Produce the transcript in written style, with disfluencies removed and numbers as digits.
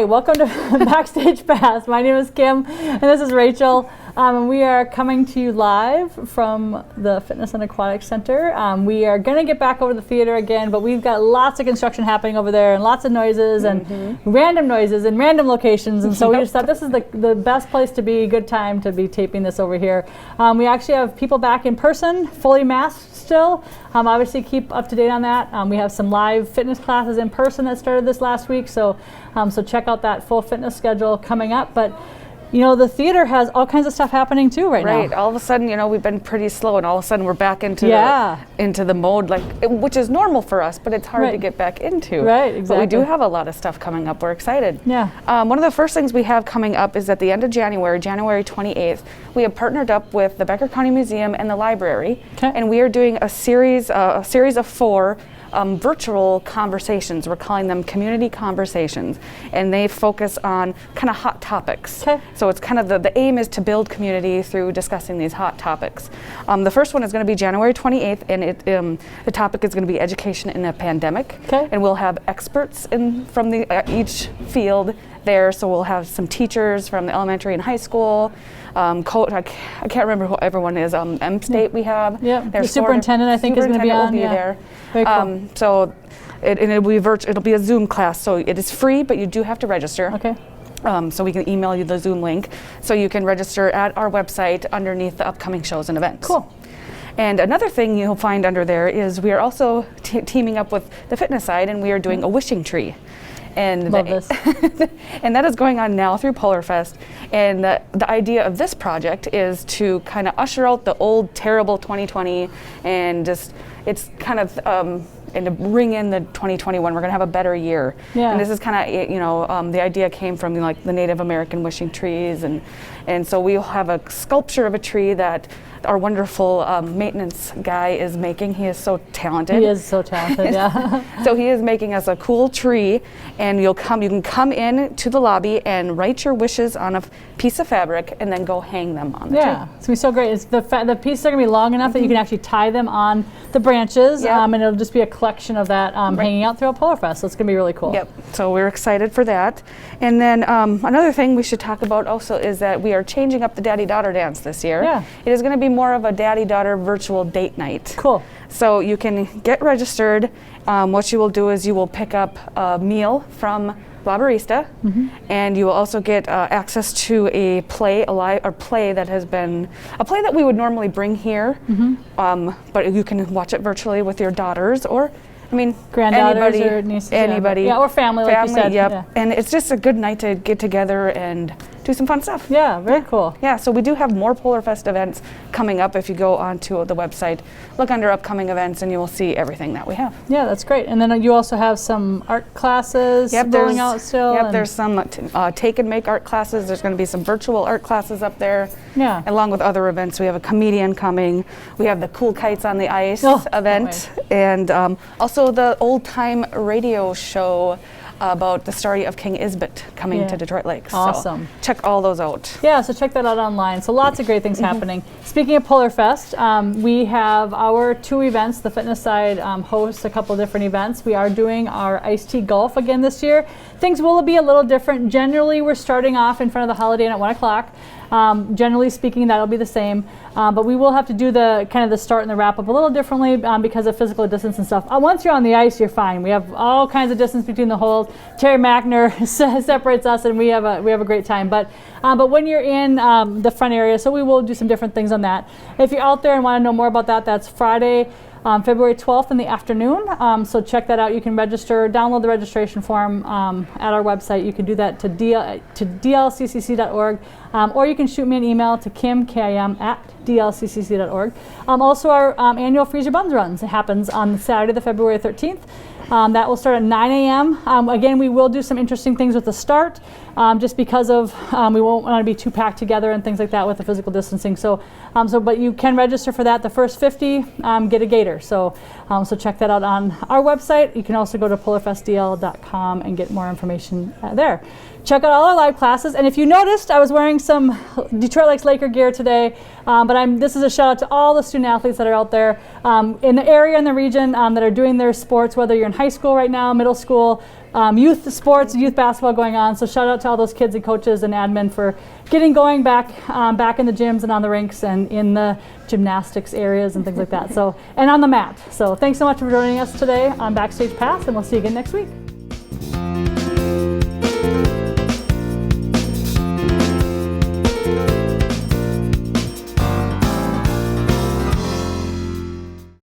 Hi, welcome to Backstage Pass. My name is Kim, and this is Rachel. And we are coming to you live from the Fitness and Aquatic Center. We are going to get back over to the theater again, but we've got lots of construction happening over there, and lots of noises, and random noises, and random locations. And so we just thought this is the best place to be, good time to be taping this over here. We actually have people back in person, fully masked still. Obviously keep up to date on that. We have some live fitness classes in person that started this last week, so check out that full fitness schedule coming up. But you know, the theater has all kinds of stuff happening too right now. Right. All of a sudden, you know, we've been pretty slow, and all of a sudden we're back into the mode, which is normal for us, but it's hard to get back into. Right. Exactly. But we do have a lot of stuff coming up. We're excited. Yeah. One of the first things we have coming up is at the end of January, January 28th, we have partnered up with the Becker County Museum and the library, and we are doing a series of 4 virtual conversations. We're calling them community conversations, and they focus on kind of hot topics. Okay. So it's kind of the aim is to build community through discussing these hot topics. The first one is going to be January 28th, and the topic is going to be education in a pandemic. Okay. And we'll have experts from each field there. So we'll have some teachers from the elementary and high school. I can't remember who everyone is. M-State we have. Yeah. The superintendent I think is going to be on. There. Very cool. So it'll be it'll be a Zoom class. So it is free, but you do have to register. Okay. So we can email you the Zoom link, so you can register at our website underneath the upcoming shows and events. Cool. And another thing you'll find under there is we are also teaming up with the fitness side, and we are doing a wishing tree. And love this. And that is going on now through Polarfest. And the idea of this project is to kind of usher out the old terrible 2020, and just it's kind of and to bring in the 2021. We're going to have a better year. Yeah. And this is kind of the idea came from like the Native American wishing trees, and so we'll have a sculpture of a tree that our wonderful maintenance guy is making. He is so talented. He is so talented, yeah. So he is making us a cool tree, and you can come in to the lobby and write your wishes on a piece of fabric and then go hang them on the tree. Yeah, it's going to be so great. It's the pieces are going to be long enough that you can actually tie them on the branches, and it'll just be a collection of that hanging out throughout Polarfest. So it's going to be really cool. Yep, so we're excited for that. And then another thing we should talk about also is that we are changing up the daddy-daughter dance this year. Yeah. It is going to be more of a daddy-daughter virtual date night. Cool. So you can get registered. What you will do is you will pick up a meal from La Barista, and you will also get access to a play that we would normally bring here, but you can watch it virtually with your daughters, or granddaughters or nieces, anybody, or family, like you said. Yep. Yeah. And it's just a good night to get together and do some fun stuff. Yeah, very cool. Yeah, so we do have more Polarfest events coming up. If you go onto the website, look under upcoming events, and you will see everything that we have. Yeah, that's great. And then you also have some art classes rolling out still. Yep, there's some take and make art classes. There's going to be some virtual art classes up there. Yeah. Along with other events. We have a comedian coming. We have the Cool Kites on the Ice event. And also the old time radio show about the story of King Isbit coming to Detroit Lakes. Awesome. So check all those out. Yeah, so check that out online. So lots of great things happening. Speaking of Polarfest, we have our 2 events. The fitness side hosts a couple different events. We are doing our iced tea golf again this year. Things will be a little different. Generally, we're starting off in front of the Holiday Inn at 1 o'clock. Generally speaking, that'll be the same, but we will have to do the kind of the start and the wrap up a little differently because of physical distance and stuff. Once you're on the ice, you're fine. We have all kinds of distance between the holes. Terry Mackner separates us, and we have a great time. But when you're in the front area, so we will do some different things on that. If you're out there and want to know more about that, that's Friday, February 12th in the afternoon. So check that out. You can register, download the registration form at our website. You can do that to dlccc.org, or you can shoot me an email to kim@dlccc.org. Also, our annual Freeze Your Buns runs. It happens on Saturday, the February 13th. That will start at 9 a.m. Again, we will do some interesting things with the start, just because of we won't want to be too packed together and things like that with the physical distancing. But you can register for that. The first 50 get a gator. So check that out on our website. You can also go to polarfestdl.com and get more information there. check out all our live classes. And if you noticed, I was wearing some Detroit Lakes Laker gear today, but this is a shout out to all the student athletes that are out there in the area and the region that are doing their sports, whether you're in high school right now, middle school, youth sports, youth basketball going on. So shout out to all those kids and coaches and admin for getting going back in the gyms and on the rinks and in the gymnastics areas and things like that. So, and on the mat. So thanks so much for joining us today on Backstage Pass, and we'll see you again next week.